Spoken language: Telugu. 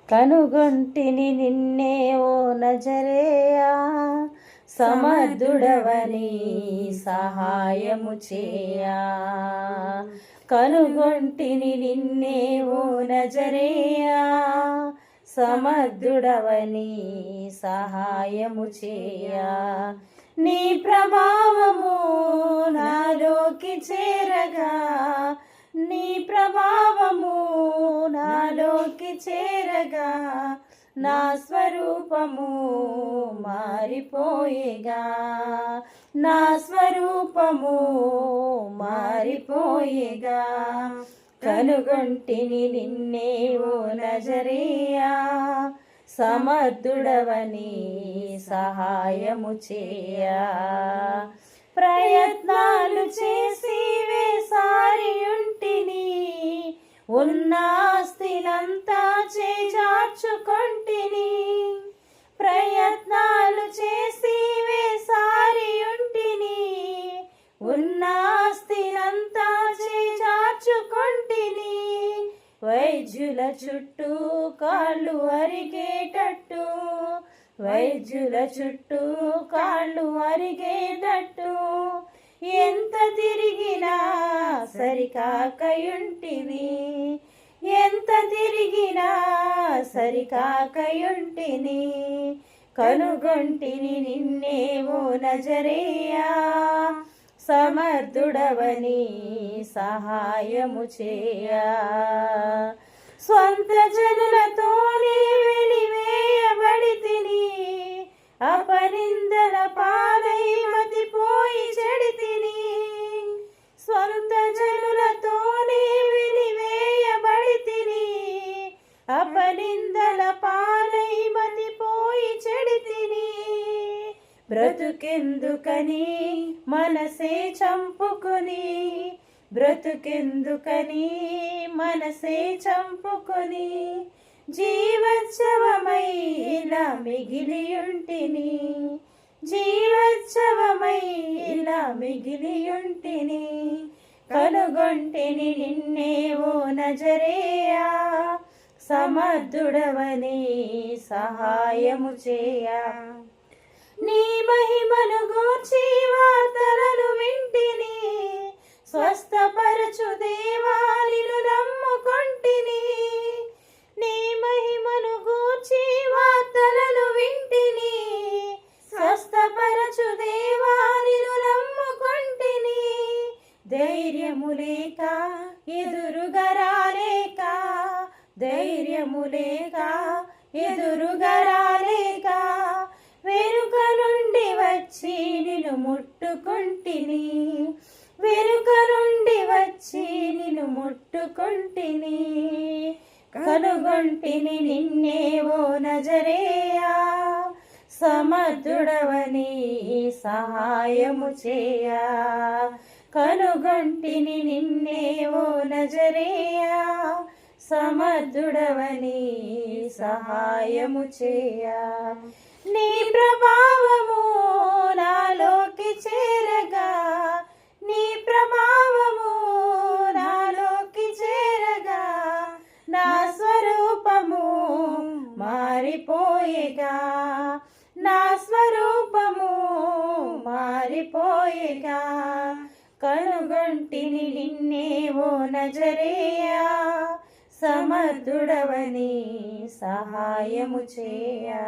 కనుగొంటిని నిన్నే ఓ నజరేయా, సమర్థుడవని సహాయము చేయా. కనుగొంటిని నిన్నే ఓ నజరేయా, సమర్థుడవని సహాయము చేయా. నీ ప్రభావము నాలోకి చేరగా, నీ ప్రభావము నాలోకి చేరగా, నా స్వరూపము మారిపోయేగా, నా స్వరూపము మారిపోయేగా. కనుగొంటిని నిన్నే ఓ నజరేయా, సమర్థుడవని సహాయము చేయా. ప్రయత్నాలు చేసి వేసారియుంటిని, ఉన్నాస్తినంతా చేజార్చుకొంటిని. ప్రయత్నాలు చేసి వేసారియుంటిని, ఉన్నాస్తినంతా చేజార్చుకొంటిని. వైద్యుల చుట్టూ కాళ్ళు అరిగేటట్టు, వైద్యుల చుట్టూ కాళ్ళు అరిగేటట్టు, ఎంత తిరిగినా సరికాకయుంటిని, ఎంత తిరిగినా సరికాకయుంటిని. కనుగొంటిని నిన్నే ఓ నజరేయా, సమర్థుడవని సహాయము చేయా. స్వంత జనులతోనే వెలివేయబడితిని, అపనిందల పాలై మతిపోయి చెడితిని. స్వంత జనులతోనే వెలివేయబడితిని, అపనిందల పాలై మతిపోయి చెడితిని. బ్రతుకెందుకని మనసే చంపుకొని, బ్రతుకెందుకని మనసే చంపుకొని, జీవోత్సవమై ఇలా మిగిలియుంటిని, జీవోత్సవమై ఇలా మిగిలియుంటిని. కనుగొంటిని నిన్నే ఓ నజరేయా, సమర్థుడవని సహాయము చేయా. నీ మహిమను గూర్చి వార్తలను వింటిని, స్వస్థపరచు దేవా నిన్ను నమ్ముకొంటిని. నీ మహిమను గూర్చి వార్తలను వింటిని, స్వస్థపరచు దేవా నిన్ను నమ్ముకొంటిని. ధైర్యము లేక ఎదురుగా రాలేక, ధైర్యము లేక ఎదురుగా రాలేక, వెనుక నుండి వచ్చి నిన్ను ముట్టుకొంటిని, వెనుక నుండి వచ్చి నిన్ను ముట్టుకొంటిని. కనుగొంటిని నిన్నే ఓ నజరేయా, సమర్థుడవని సహాయము చేయా. కనుగొంటిని నిన్నే ఓ నజరేయా, సమర్థుడవని సహాయము చేయా. నీ ప్రభావము నాలోకి చేరగా, నీ ప్రభావము నాలోకి చేరగా, నా స్వరూపము మారిపోయేగా, నా స్వరూపము మారిపోయేగా. కనుగొంటిని నిన్నే ఓ నజరేయా, సమర్థుడవని సహాయము చేయా.